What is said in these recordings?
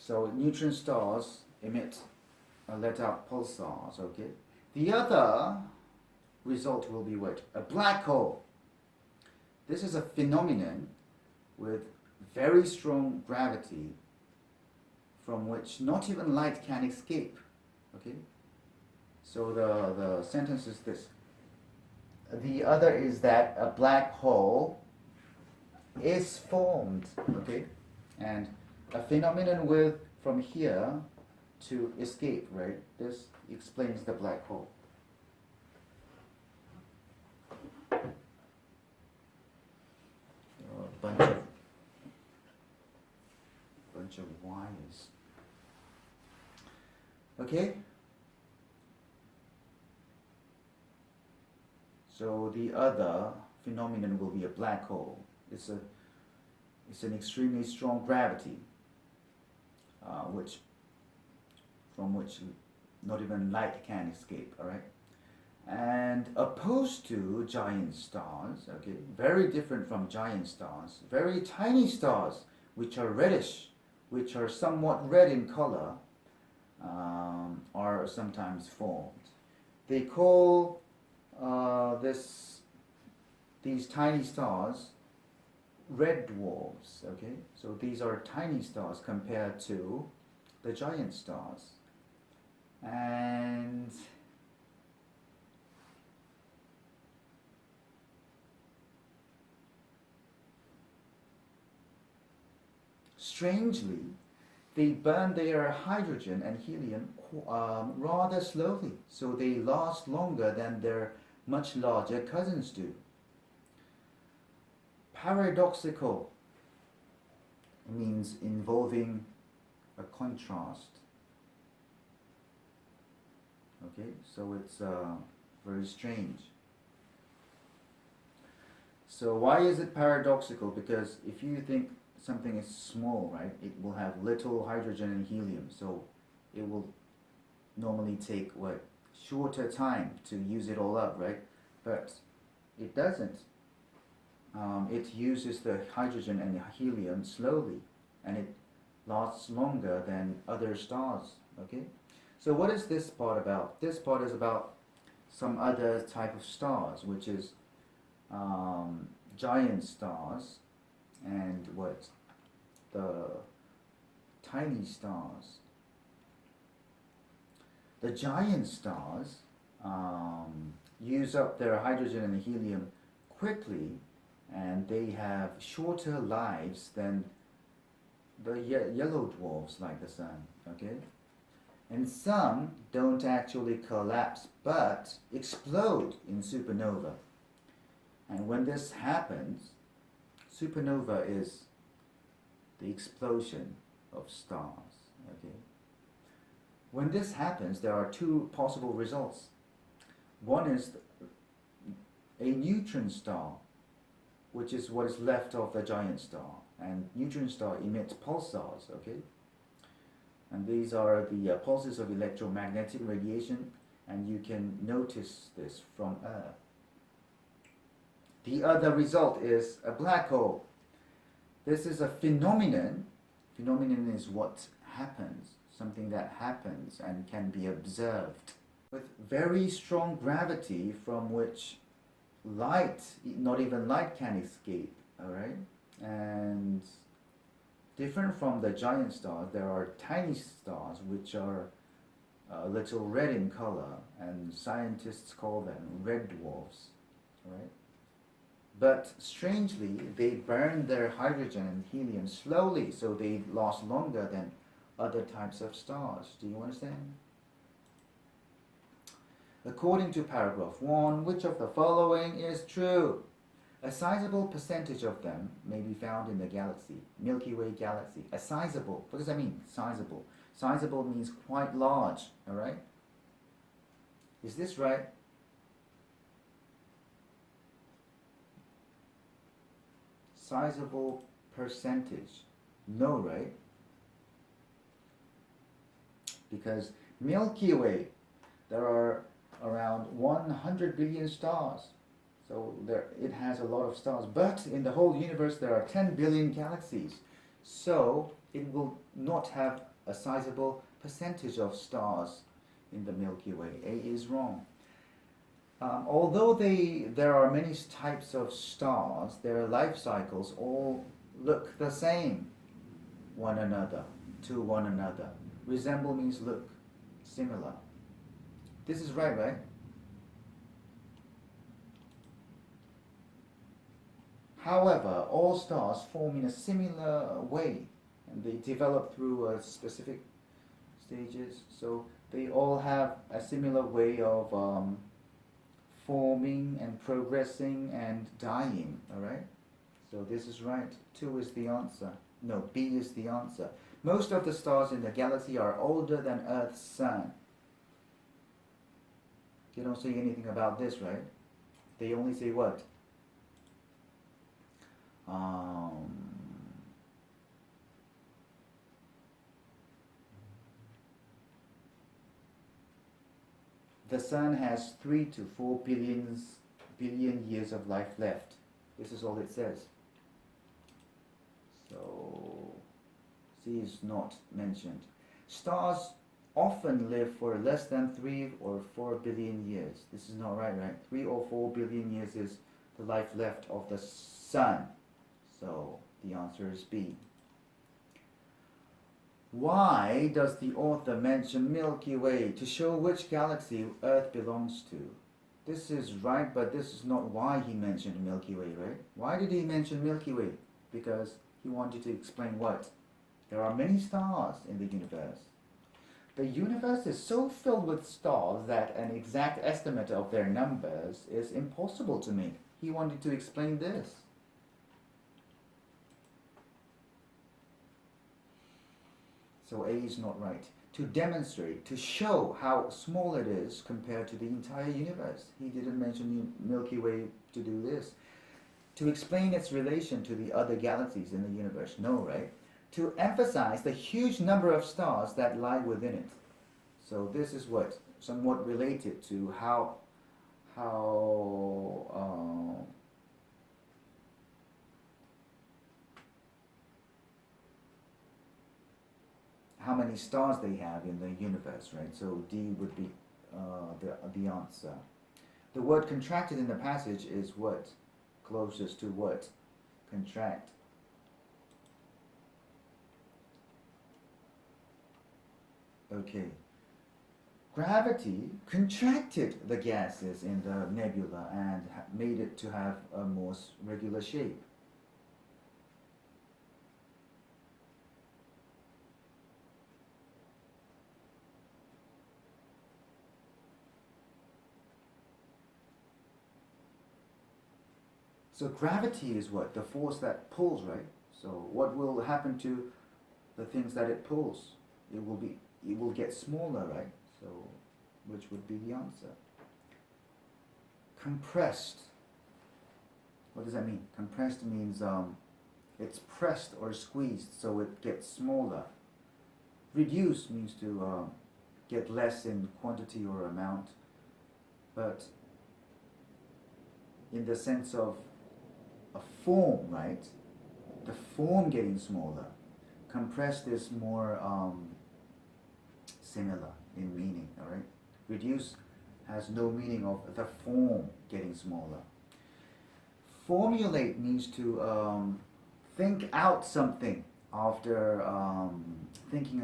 So neutron stars let out pulsars, okay? The other result will be what? A black hole. This is a phenomenon with very strong gravity from which not even light can escape, okay? So the sentence is this. The other is that a black hole is formed, okay? And a phenomenon with from here to escape, right? This explains the black hole. A bunch of wires. Okay? So the other phenomenon will be a black hole. It's an extremely strong gravity, from which not even light can escape. All right, and opposed to giant stars, okay, very different from giant stars, very tiny stars which are reddish, which are somewhat red in color, are sometimes formed. They call these tiny stars red dwarfs, okay? So these are tiny stars compared to the giant stars. And strangely, they burn their hydrogen and helium rather slowly, so they last longer than their much larger cousins do. Paradoxical means involving a contrast. Okay, so it's very strange. So why is it paradoxical? Because if you think something is small, right, it will have little hydrogen and helium, so it will normally take shorter time to use it all up, right? But it doesn't. It uses the hydrogen and the helium slowly, and it lasts longer than other stars, okay? So what is this part about? This part is about some other type of stars, which is giant stars and the tiny stars. The giant stars use up their hydrogen and helium quickly, and they have shorter lives than the yellow dwarfs like the sun, okay? And some don't actually collapse but explode in supernova. And when this happens, supernova is the explosion of stars, okay? When this happens, there are two possible results. One is a neutron star, which is what is left of the giant star, and neutron star emits pulsars, okay? And these are the pulses of electromagnetic radiation, and you can notice this from Earth. The other result is a black hole. This is a phenomenon. Phenomenon is what happens, something that happens and can be observed, with very strong gravity from which light, not even light can escape, all right? And different from the giant stars, there are tiny stars which are a little red in color, and scientists call them red dwarfs, all right? But strangely, they burn their hydrogen and helium slowly, so they last longer than other types of stars. Do you understand? According to paragraph 1, which of the following is true? A sizable percentage of them may be found in the galaxy, Milky Way galaxy. A sizable, what does that mean? Sizable. Sizable means quite large, all right? Is this right? Sizable percentage. No, right? Because Milky Way, there are around 100 billion stars. So it has a lot of stars. But in the whole universe, there are 10 billion galaxies. So it will not have a sizable percentage of stars in the Milky Way. A is wrong. Although there are many types of stars, their life cycles all look the same to one another. Resemble means look similar. This is right, right? However, all stars form in a similar way and they develop through specific stages. So they all have a similar way of forming and progressing and dying, alright? So this is right. 2 is the answer. No, B is the answer. Most of the stars in the galaxy are older than Earth's sun. You don't say anything about this, right? They only say what? The sun has 3 to 4 billion years of life left. This is all it says. So C is not mentioned. Stars often live for less than 3 or 4 billion years. This is not right, right? 3 or 4 billion years is the life left of the sun. So the answer is B. Why does the author mention Milky Way to show which galaxy Earth belongs to? This is right, but this is not why he mentioned Milky Way, right? Why did he mention Milky Way? Because he wanted to explain what? There are many stars in the universe. The universe is so filled with stars that an exact estimate of their numbers is impossible to make. He wanted to explain this. So A is not right. To demonstrate, to show how small it is compared to the entire universe. He didn't mention Milky Way to do this. To explain its relation to the other galaxies in the universe. No, right? To emphasize the huge number of stars that lie within it. So this is what? Somewhat related to how many stars they have in the universe, right? So D would be the answer. The word contracted in the passage is what? Closest to what? Contract. Okay. Gravity contracted the gases in the nebula and made it to have a more regular shape. So gravity is what? The force that pulls, right? So what will happen to the things that it pulls? It will get smaller, right? So which would be the answer? Compressed. What does that mean? Compressed means it's pressed or squeezed so it gets smaller. Reduced means to get less in quantity or amount, but in the sense of a form, right? The form getting smaller. Compressed is more similar in meaning, all right? Reduce has no meaning of the form getting smaller. Formulate means to think out something after thinking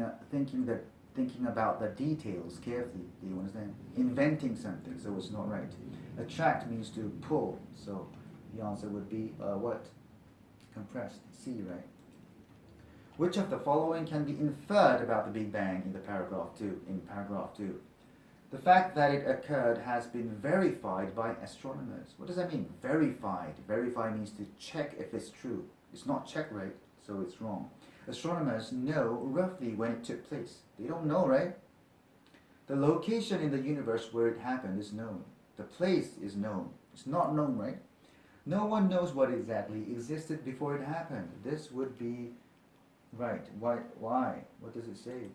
about the details carefully. Do you understand? Inventing something, so it's not right. Attract means to pull, so the answer would be what? Compressed. C, right? Which of the following can be inferred about the Big Bang in paragraph 2? The fact that it occurred has been verified by astronomers. What does that mean? Verified. Verify means to check if it's true. It's not check, right? So it's wrong. Astronomers know roughly when it took place. They don't know, right? The location in the universe where it happened is known. The place is known. It's not known, right? No one knows what exactly existed before it happened. This would be right. Why? What does it say?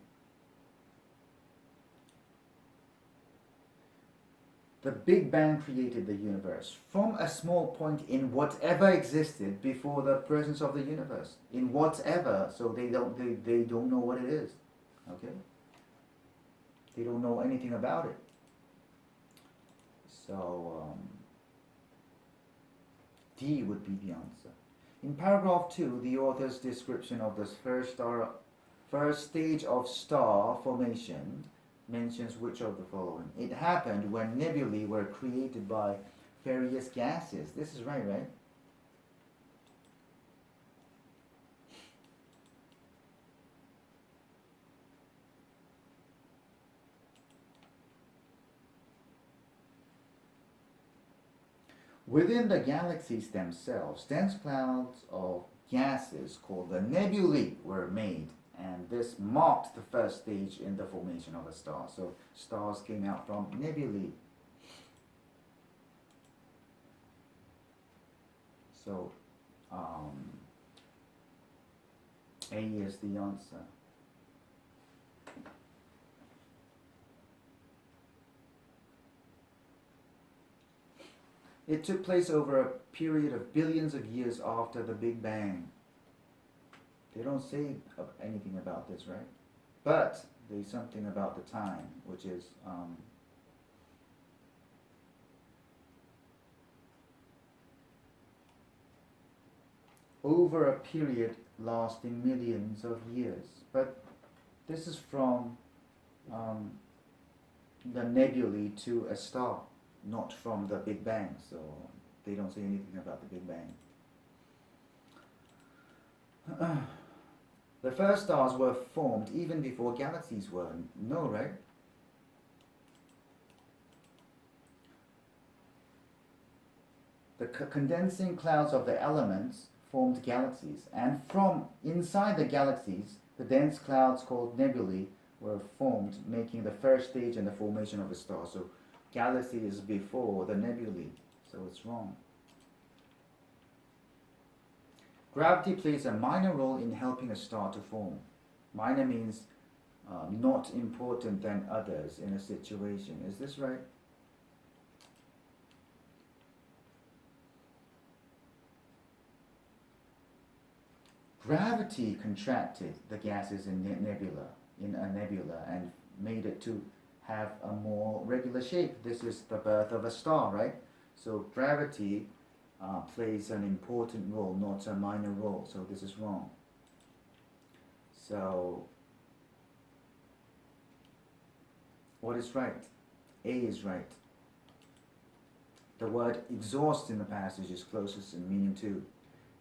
The Big Bang created the universe from a small point in whatever existed before the presence of the universe. In whatever, so they don't know what it is. Okay? They don't know anything about it. So, D would be the answer. In paragraph 2, the author's description of the first stage of star formation mentions which of the following? It happened when nebulae were created by various gases. This is right, right? Within the galaxies themselves, dense clouds of gases called the nebulae were made, and this marked the first stage in the formation of a star. So stars came out from nebulae. So A is the answer. It took place over a period of billions of years after the Big Bang. They don't say anything about this, right? But there's something about the time, which is over a period lasting millions of years. But this is from the nebulae to a star, not from the Big Bang. So they don't say anything about the Big Bang. The first stars were formed even before galaxies were. No, right? The condensing clouds of the elements formed galaxies, and from inside the galaxies, the dense clouds called nebulae were formed, making the first stage in the formation of a star. So galaxy is before the nebulae, so it's wrong. Gravity plays a minor role in helping a star to form. Minor means not important than others in a situation. Is this right? Gravity contracted the gases in a nebula, and made it to have a more regular shape. This is the birth of a star, right? So gravity plays an important role, not a minor role. So this is wrong. So what is right? A is right. The word exhaust in the passage is closest in meaning to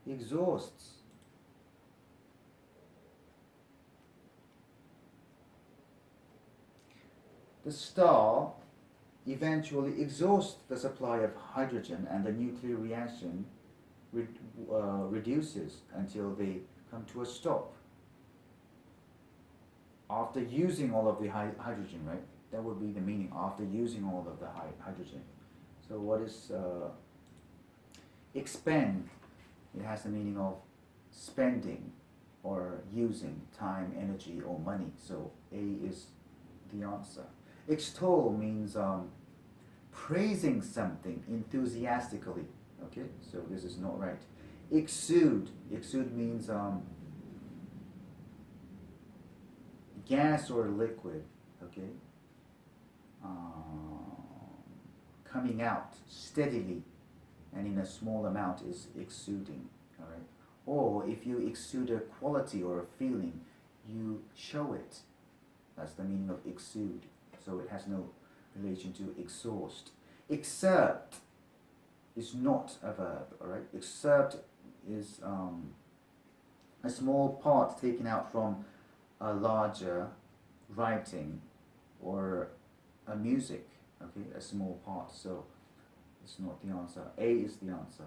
exhausts. The star eventually exhausts the supply of hydrogen, and the nuclear reaction reduces until they come to a stop. After using all of the hydrogen, right? That would be the meaning, after using all of the hydrogen. So what is expend? It has the meaning of spending or using time, energy, or money. So A is the answer. Extol means praising something enthusiastically. Okay, so this is not right. Exude means gas or liquid. Okay, coming out steadily and in a small amount is exuding. All right, or if you exude a quality or a feeling, you show it. That's the meaning of exude. So it has no relation to exhaust. Excerpt is not a verb, alright? Excerpt is a small part taken out from a larger writing or a music, okay? A small part, so it's not the answer. A is the answer.